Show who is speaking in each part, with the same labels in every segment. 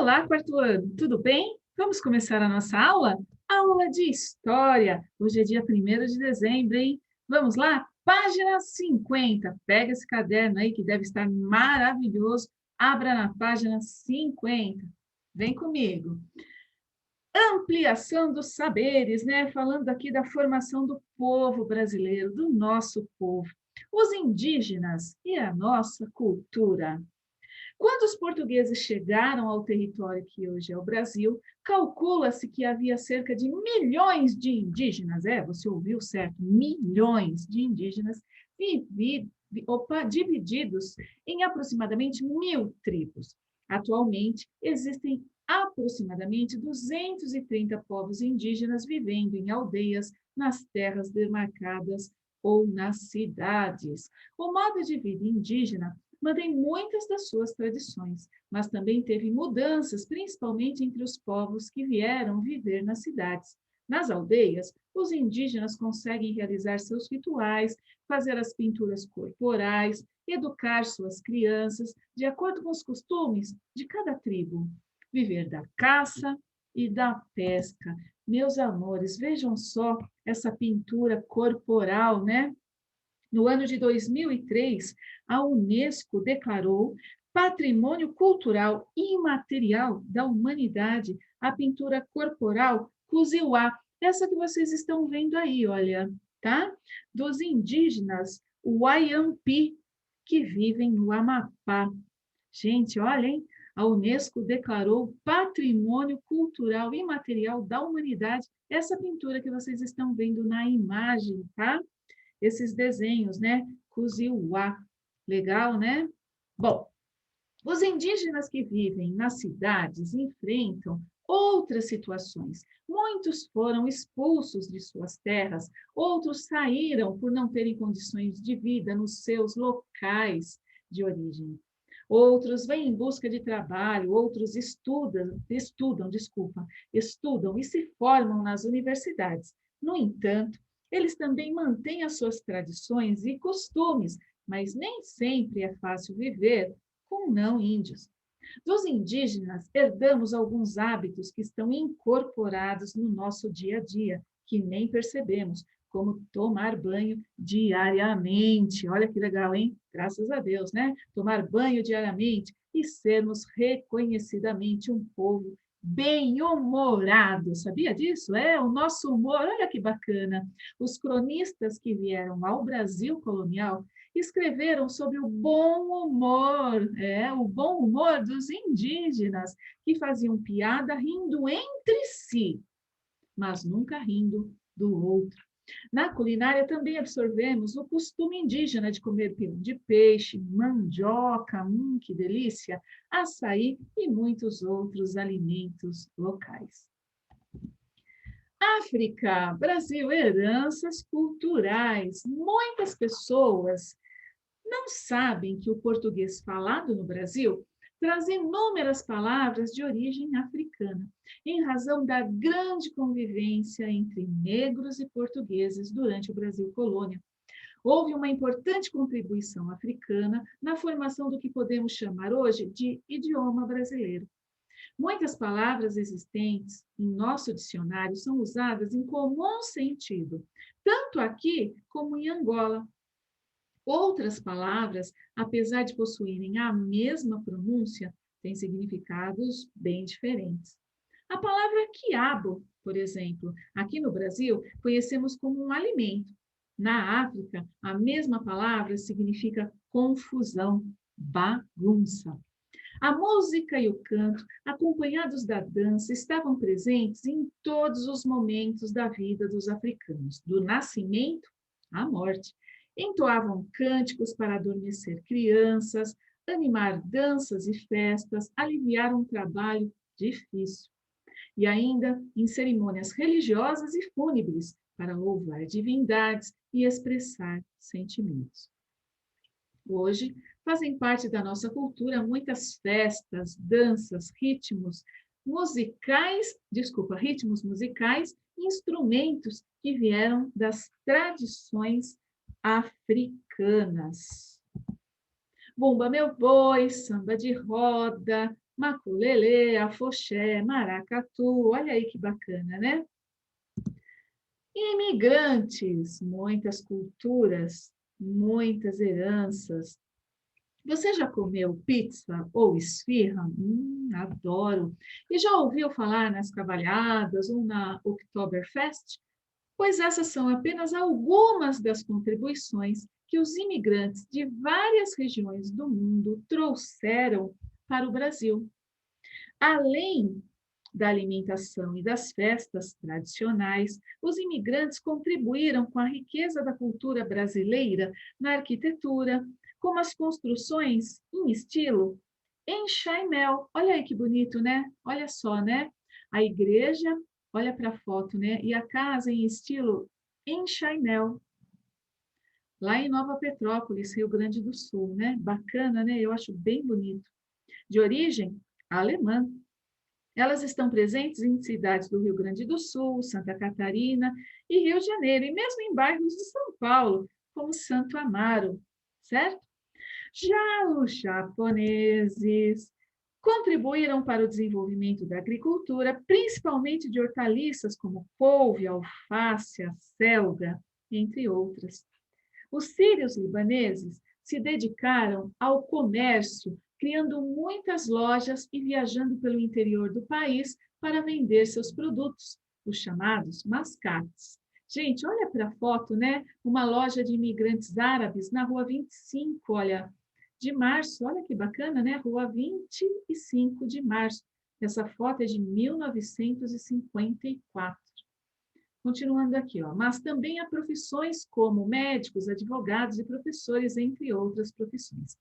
Speaker 1: Olá, quarto ano, tudo bem? Vamos começar a nossa aula? Aula de História. Hoje é dia 1º de dezembro, hein? Vamos lá? Página 50. Pega esse caderno aí que deve estar maravilhoso. Abra na página 50. Vem comigo. Ampliação dos saberes, né? Falando aqui da formação do povo brasileiro, do nosso povo. Os indígenas e a nossa cultura. Quando os portugueses chegaram ao território que hoje é o Brasil, calcula-se que havia cerca de milhões de indígenas, você ouviu certo, milhões de indígenas divididos em aproximadamente 1.000 tribos. Atualmente, existem aproximadamente 230 povos indígenas vivendo em aldeias, nas terras demarcadas ou nas cidades. O modo de vida indígena mantém muitas das suas tradições, mas também teve mudanças, principalmente entre os povos que vieram viver nas cidades. Nas aldeias, os indígenas conseguem realizar seus rituais, fazer as pinturas corporais, educar suas crianças de acordo com os costumes de cada tribo, viver da caça e da pesca. Meus amores, vejam só essa pintura corporal, né? No ano de 2003, a Unesco declarou Patrimônio Cultural Imaterial da Humanidade a pintura corporal Kuziwá, essa que vocês estão vendo aí, olha, tá? Dos indígenas Wayampi, que vivem no Amapá. Gente, olhem, a Unesco declarou Patrimônio Cultural Imaterial da Humanidade essa pintura que vocês estão vendo na imagem, tá? Esses desenhos, né? Kuziwá. Legal, né? Bom, os indígenas que vivem nas cidades enfrentam outras situações. Muitos foram expulsos de suas terras, outros saíram por não terem condições de vida nos seus locais de origem. Outros vêm em busca de trabalho, outros estudam e se formam nas universidades. No entanto, eles também mantêm as suas tradições e costumes, mas nem sempre é fácil viver com não índios. Dos indígenas, herdamos alguns hábitos que estão incorporados no nosso dia a dia, que nem percebemos, como tomar banho diariamente. Olha que legal, hein? Graças a Deus, né? Tomar banho diariamente e sermos reconhecidamente um povo bem-humorado. Sabia disso? O nosso humor, olha que bacana. Os cronistas que vieram ao Brasil colonial escreveram sobre o bom humor dos indígenas, que faziam piada rindo entre si, mas nunca rindo do outro. Na culinária também absorvemos o costume indígena de comer peru de peixe, mandioca, que delícia, açaí e muitos outros alimentos locais. África, Brasil, heranças culturais. Muitas pessoas não sabem que o português falado no Brasil traz inúmeras palavras de origem africana, em razão da grande convivência entre negros e portugueses durante o Brasil colônia. Houve uma importante contribuição africana na formação do que podemos chamar hoje de idioma brasileiro. Muitas palavras existentes em nosso dicionário são usadas em comum sentido, tanto aqui como em Angola. Outras palavras, apesar de possuírem a mesma pronúncia, têm significados bem diferentes. A palavra quiabo, por exemplo, aqui no Brasil, conhecemos como um alimento. Na África, a mesma palavra significa confusão, bagunça. A música e o canto, acompanhados da dança, estavam presentes em todos os momentos da vida dos africanos, do nascimento à morte. Entoavam cânticos para adormecer crianças, animar danças e festas, aliviar um trabalho difícil. E ainda em cerimônias religiosas e fúnebres, para louvar divindades e expressar sentimentos. Hoje, fazem parte da nossa cultura muitas festas, danças, ritmos musicais e instrumentos que vieram das tradições africanas. Bumba Meu Boi, samba de roda, maculelê, afoxé, maracatu. Olha aí que bacana, né? Imigrantes, muitas culturas, muitas heranças. Você já comeu pizza ou esfirra? Adoro. E já ouviu falar nas cavalhadas ou na Oktoberfest? Pois essas são apenas algumas das contribuições que os imigrantes de várias regiões do mundo trouxeram para o Brasil. Além da alimentação e das festas tradicionais, os imigrantes contribuíram com a riqueza da cultura brasileira na arquitetura, como as construções em estilo enxaimel. Olha aí que bonito, né? Olha só, né? A igreja, olha para a foto, né? E a casa em estilo enxaimel, lá em Nova Petrópolis, Rio Grande do Sul, né? Bacana, né? Eu acho bem bonito. De origem alemã, elas estão presentes em cidades do Rio Grande do Sul, Santa Catarina e Rio de Janeiro, e mesmo em bairros de São Paulo, como Santo Amaro, certo? Já os japoneses contribuíram para o desenvolvimento da agricultura, principalmente de hortaliças como couve, alface, acelga, entre outras. Os sírios libaneses se dedicaram ao comércio, criando muitas lojas e viajando pelo interior do país para vender seus produtos, os chamados mascates. Gente, olha para a foto, né? Uma loja de imigrantes árabes na rua 25, olha, de março. Olha que bacana, né? Rua 25 de março. Essa foto é de 1954. Continuando aqui, ó, mas também há profissões como médicos, advogados e professores, entre outras profissões.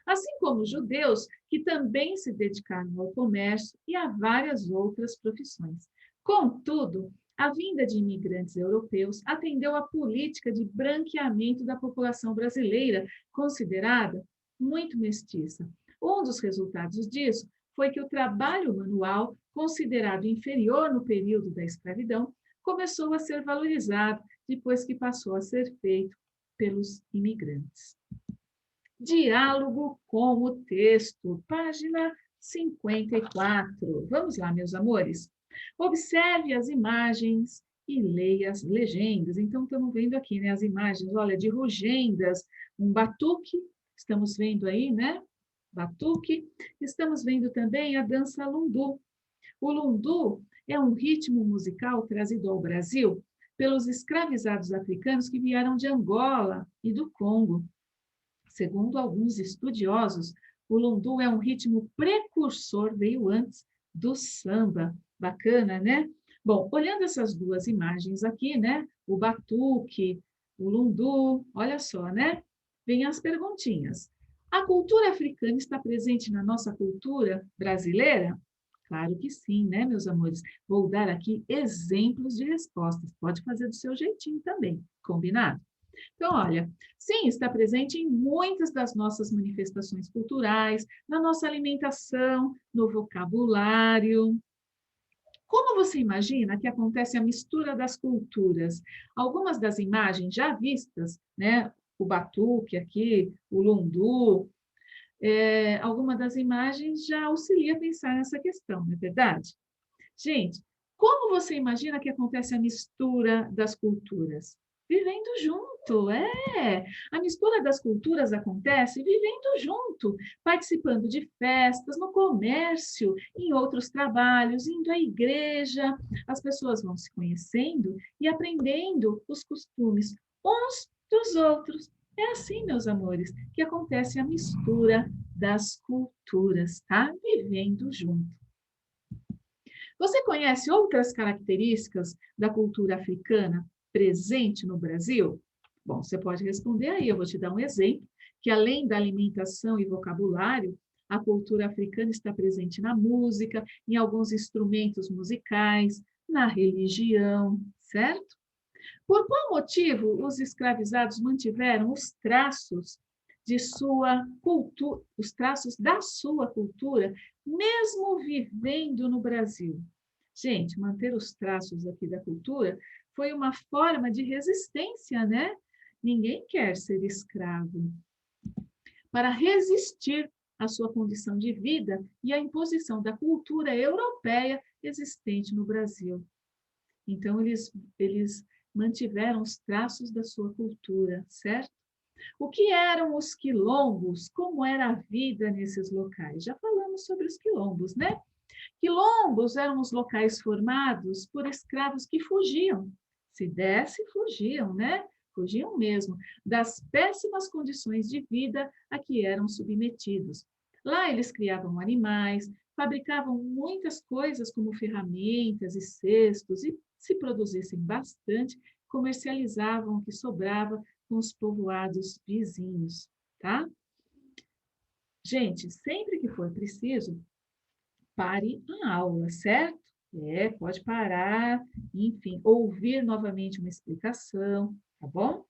Speaker 1: Assim como os judeus, que também se dedicaram ao comércio e a várias outras profissões. Contudo, a vinda de imigrantes europeus atendeu à política de branqueamento da população brasileira, considerada muito mestiça. Um dos resultados disso foi que o trabalho manual, considerado inferior no período da escravidão, começou a ser valorizado depois que passou a ser feito pelos imigrantes. Diálogo com o texto, página 54. Vamos lá, meus amores. Observe as imagens e leia as legendas. Então, estamos vendo aqui, né, as imagens, olha, de rugendas, um batuque, estamos vendo aí, né? Batuque. Estamos vendo também a dança lundu. O lundu é um ritmo musical trazido ao Brasil pelos escravizados africanos que vieram de Angola e do Congo. Segundo alguns estudiosos, o lundu é um ritmo precursor, veio antes do samba. Bacana, né? Bom, olhando essas duas imagens aqui, né? O batuque, o lundu, olha só, né? Vem as perguntinhas. A cultura africana está presente na nossa cultura brasileira? Claro que sim, né, meus amores? Vou dar aqui exemplos de respostas. Pode fazer do seu jeitinho também, combinado? Então, olha, sim, está presente em muitas das nossas manifestações culturais, na nossa alimentação, no vocabulário. Como você imagina que acontece a mistura das culturas? Algumas das imagens já vistas, né? O batuque aqui, o lundu, alguma das imagens já auxilia a pensar nessa questão, não é verdade? Gente, como você imagina que acontece a mistura das culturas? Vivendo junto, é. A mistura das culturas acontece vivendo junto, participando de festas, no comércio, em outros trabalhos, indo à igreja. As pessoas vão se conhecendo e aprendendo os costumes uns dos outros. É assim, meus amores, que acontece a mistura das culturas, tá? Vivendo junto. Você conhece outras características da cultura africana presente no Brasil? Bom, você pode responder aí, eu vou te dar um exemplo, que além da alimentação e vocabulário, a cultura africana está presente na música, em alguns instrumentos musicais, na religião, certo? Por qual motivo os escravizados mantiveram os traços de sua cultura, os traços da sua cultura, mesmo vivendo no Brasil? Gente, manter os traços aqui da cultura foi uma forma de resistência, né? Ninguém quer ser escravo. para resistir à sua condição de vida e à imposição da cultura europeia existente no Brasil. Então, eles mantiveram os traços da sua cultura, certo? O que eram os quilombos? Como era a vida nesses locais? Já falamos sobre os quilombos, né? Quilombos eram os locais formados por escravos que fugiam. Se desse, fugiam, né? Fugiam mesmo das péssimas condições de vida a que eram submetidos. Lá eles criavam animais, fabricavam muitas coisas como ferramentas e cestos, e se produzissem bastante, comercializavam o que sobrava com os povoados vizinhos, tá? Gente, sempre que for preciso, pare a aula, certo? Pode parar, enfim, ouvir novamente uma explicação, tá bom?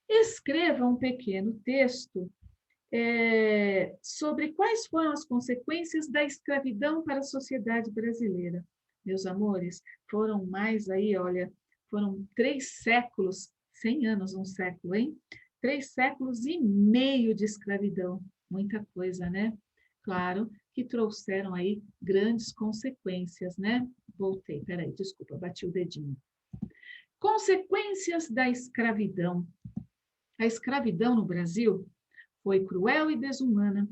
Speaker 1: Escreva um pequeno texto sobre quais foram as consequências da escravidão para a sociedade brasileira. Meus amores, foram mais aí, olha, foram 3 séculos, 100 anos, um século, hein? 3 séculos e meio de escravidão. Muita coisa, né? Claro que trouxeram aí grandes consequências, né? Voltei, peraí, desculpa, bati o dedinho. Consequências da escravidão. A escravidão no Brasil foi cruel e desumana,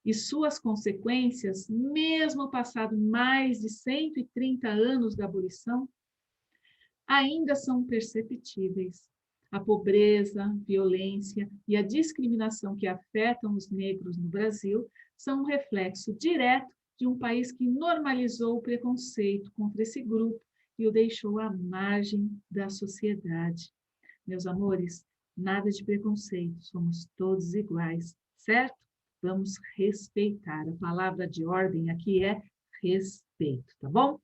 Speaker 1: e suas consequências, mesmo passado mais de 130 anos da abolição, ainda são perceptíveis. A pobreza, violência e a discriminação que afetam os negros no Brasil são um reflexo direto de um país que normalizou o preconceito contra esse grupo e o deixou à margem da sociedade. Meus amores, nada de preconceito, somos todos iguais, certo? Vamos respeitar. A palavra de ordem aqui é respeito, tá bom?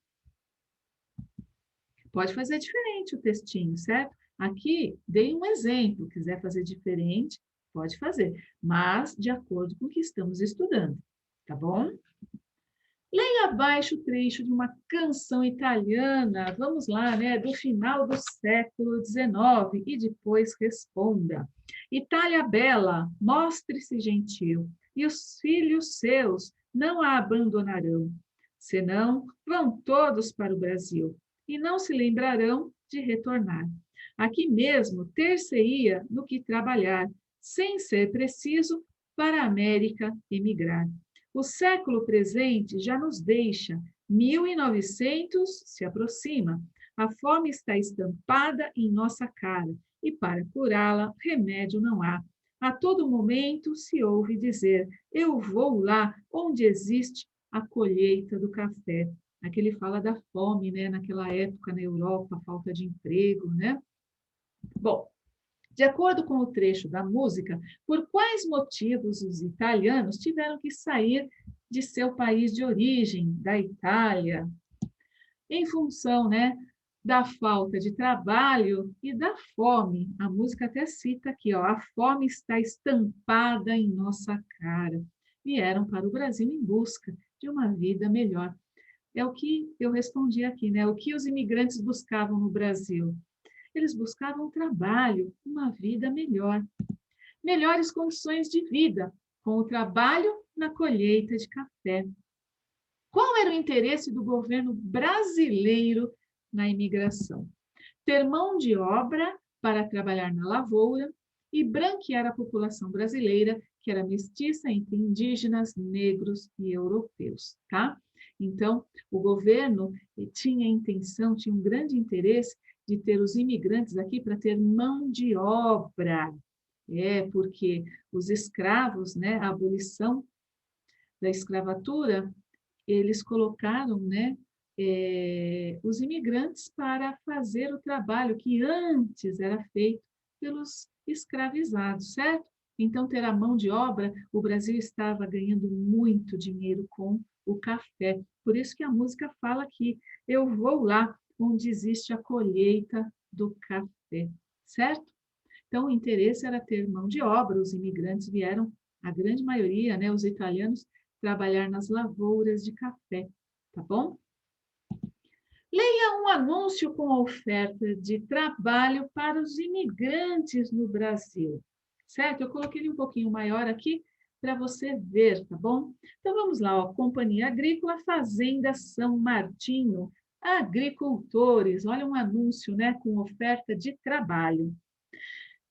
Speaker 1: Pode fazer diferente o textinho, certo? Aqui, dei um exemplo. Quiser fazer diferente, pode fazer, mas de acordo com o que estamos estudando, tá bom? Leia abaixo o trecho de uma canção italiana, vamos lá, né, do final do século XIX, e depois responda. Itália bela, mostre-se gentil, e os filhos seus não a abandonarão, senão vão todos para o Brasil, e não se lembrarão de retornar. Aqui mesmo ter-se-ia no que trabalhar, sem ser preciso para a América emigrar. O século presente já nos deixa, 1900 se aproxima. A fome está estampada em nossa cara e para curá-la remédio não há. A todo momento se ouve dizer: eu vou lá onde existe a colheita do café. Aqui ele fala da fome, né? Naquela época na Europa, falta de emprego, né? Bom, de acordo com o trecho da música, por quais motivos os italianos tiveram que sair de seu país de origem, da Itália, em função, né, da falta de trabalho e da fome. A música até cita aqui, ó, a fome está estampada em nossa cara. Vieram para o Brasil em busca de uma vida melhor. É o que eu respondi aqui, né? O que os imigrantes buscavam no Brasil? Eles buscavam trabalho, uma vida melhor, melhores condições de vida, com o trabalho na colheita de café. Qual era o interesse do governo brasileiro na imigração? Ter mão de obra para trabalhar na lavoura e branquear a população brasileira, que era mestiça entre indígenas, negros e europeus, tá? Então, o governo tinha a intenção, tinha um grande interesse de ter os imigrantes aqui para ter mão de obra. Porque os escravos, né, a abolição da escravatura, eles colocaram, né, os imigrantes para fazer o trabalho que antes era feito pelos escravizados, certo? Então, ter a mão de obra, o Brasil estava ganhando muito dinheiro com o café. Por isso que a música fala que eu vou lá onde existe a colheita do café, certo? Então, o interesse era ter mão de obra, os imigrantes vieram, a grande maioria, né, os italianos, trabalhar nas lavouras de café, tá bom? Leia um anúncio com oferta de trabalho para os imigrantes no Brasil. certo? Eu coloquei ele um pouquinho maior aqui para você ver, tá bom? Então vamos lá, ó, Companhia Agrícola Fazenda São Martinho, agricultores, olha um anúncio, né, com oferta de trabalho.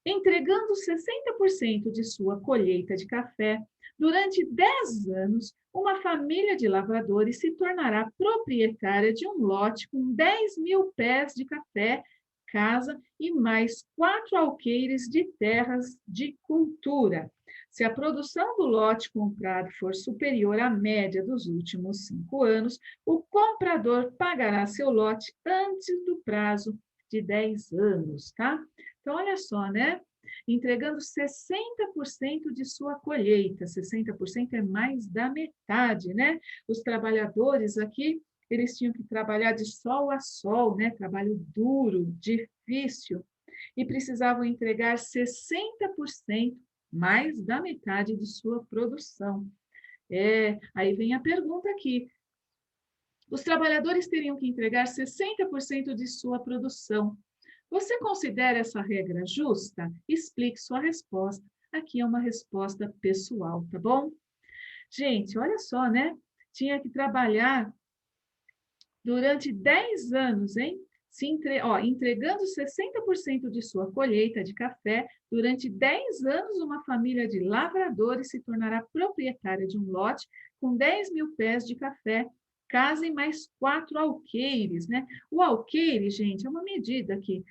Speaker 1: Entregando 60% de sua colheita de café, durante 10 anos, uma família de lavradores se tornará proprietária de um lote com 10.000 pés de café, casa e mais 4 alqueires de terras de cultura. Se a produção do lote comprado for superior à média dos últimos 5 anos, o comprador pagará seu lote antes do prazo de 10 anos, tá? Então, olha só, né? Entregando 60% de sua colheita, 60% é mais da metade, né? Os trabalhadores aqui, eles tinham que trabalhar de sol a sol, né? Trabalho duro, difícil, e precisavam entregar 60%, mais da metade de sua produção. Aí vem a pergunta aqui. Os trabalhadores teriam que entregar 60% de sua produção. Você considera essa regra justa? Explique sua resposta. Aqui é uma resposta pessoal, tá bom? Gente, olha só, né? Tinha que trabalhar durante 10 anos, hein? Entregando 60% de sua colheita de café, durante 10 anos, uma família de lavradores se tornará proprietária de um lote com 10.000 pés de café, casa e mais 4 alqueires, né? O alqueire, gente, é uma medida que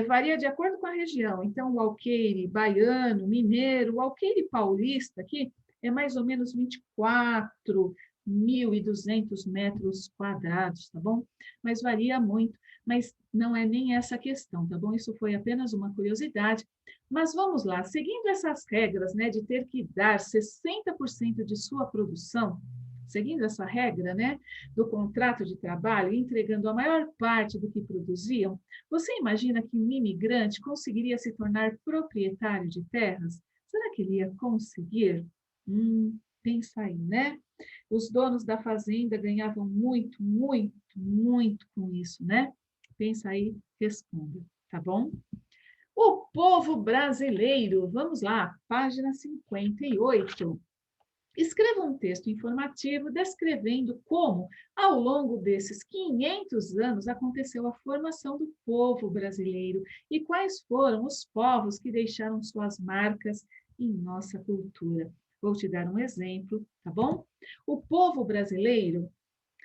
Speaker 1: varia de acordo com a região. Então, o alqueire baiano, mineiro, o alqueire paulista aqui é mais ou menos 24.200 metros quadrados, tá bom? Mas varia muito, mas não é nem essa a questão, tá bom? Isso foi apenas uma curiosidade. Mas vamos lá, seguindo essas regras, né, de ter que dar 60% de sua produção, seguindo essa regra, né, do contrato de trabalho, entregando a maior parte do que produziam, você imagina que um imigrante conseguiria se tornar proprietário de terras? Será que ele ia conseguir? Pensa aí, né? Os donos da fazenda ganhavam muito, muito, muito com isso, né? Pensa aí, responda, tá bom? O povo brasileiro, vamos lá, página 58. Escreva um texto informativo descrevendo como, ao longo desses 500 anos, aconteceu a formação do povo brasileiro e quais foram os povos que deixaram suas marcas em nossa cultura. Vou te dar um exemplo, tá bom? O povo brasileiro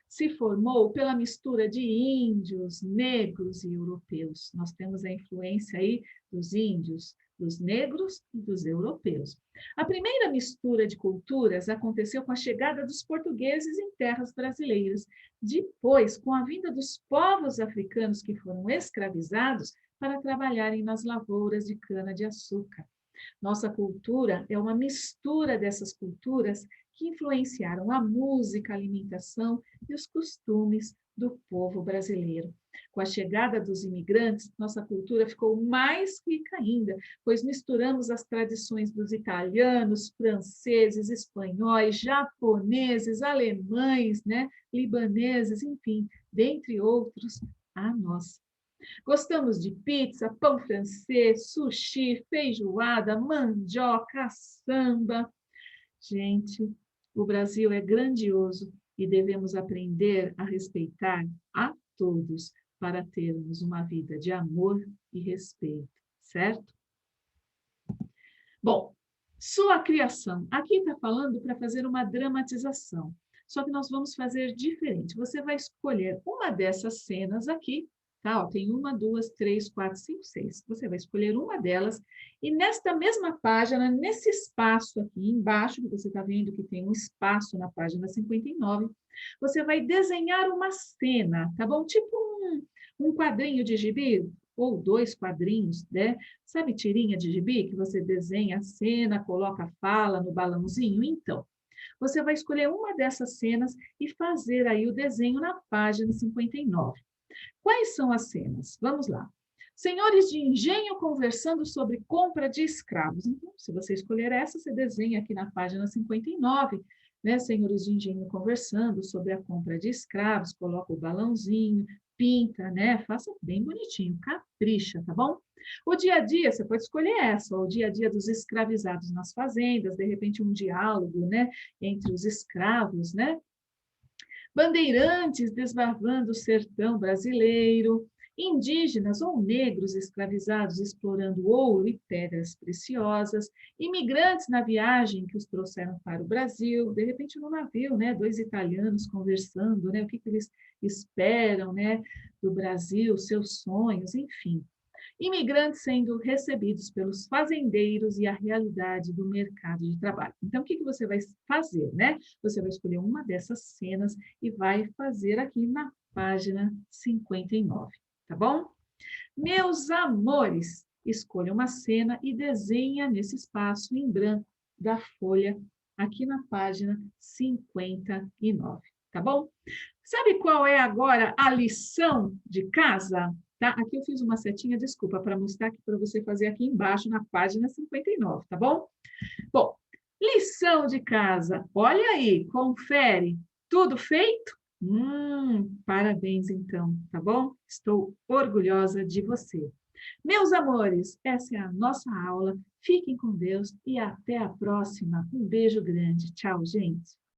Speaker 1: se formou pela mistura de índios, negros e europeus. Nós temos a influência aí dos índios, dos negros e dos europeus. A primeira mistura de culturas aconteceu com a chegada dos portugueses em terras brasileiras. Depois, com a vinda dos povos africanos que foram escravizados para trabalharem nas lavouras de cana-de-açúcar. Nossa cultura é uma mistura dessas culturas que influenciaram a música, a alimentação e os costumes do povo brasileiro. Com a chegada dos imigrantes, nossa cultura ficou mais rica ainda, pois misturamos as tradições dos italianos, franceses, espanhóis, japoneses, alemães, né, libaneses, enfim, dentre outros, a nossa. Gostamos de pizza, pão francês, sushi, feijoada, mandioca, samba. Gente, o Brasil é grandioso e devemos aprender a respeitar a todos para termos uma vida de amor e respeito, certo? Bom, sua criação. Aqui está falando para fazer uma dramatização. Só que nós vamos fazer diferente. Você vai escolher uma dessas cenas aqui, tá? Ó, tem uma, duas, três, quatro, cinco, seis. Você vai escolher uma delas e nesta mesma página, nesse espaço aqui embaixo, que você está vendo que tem um espaço na página 59, você vai desenhar uma cena, tá bom? Tipo um quadrinho de gibi, ou 2 quadrinhos, né? Sabe tirinha de gibi que você desenha a cena, coloca a fala no balãozinho? Então, você vai escolher uma dessas cenas e fazer aí o desenho na página 59. Quais são as cenas? Vamos lá. Senhores de engenho conversando sobre compra de escravos. Então, se você escolher essa, você desenha aqui na página 59, né? Senhores de engenho conversando sobre a compra de escravos, coloca o balãozinho, pinta, né? Faça bem bonitinho, capricha, tá bom? O dia a dia, você pode escolher essa, o dia a dia dos escravizados nas fazendas, de repente um diálogo, né, entre os escravos, né? Bandeirantes desbravando o sertão brasileiro, indígenas ou negros escravizados explorando ouro e pedras preciosas, imigrantes na viagem que os trouxeram para o Brasil, de repente no navio, né, dois italianos conversando, né, o que eles esperam, né, do Brasil, seus sonhos, enfim. Imigrantes sendo recebidos pelos fazendeiros e a realidade do mercado de trabalho. Então, o que você vai fazer, né? Você vai escolher uma dessas cenas e vai fazer aqui na página 59, tá bom? Meus amores, escolha uma cena e desenha nesse espaço em branco da folha aqui na página 59, tá bom? Sabe qual é agora a lição de casa? Tá? Aqui eu fiz uma setinha, desculpa, para mostrar aqui para você fazer aqui embaixo na página 59, tá bom? Bom, lição de casa. Olha aí, confere. Tudo feito? Parabéns então, tá bom? Estou orgulhosa de você. Meus amores, essa é a nossa aula. Fiquem com Deus e até a próxima. Um beijo grande. Tchau, gente.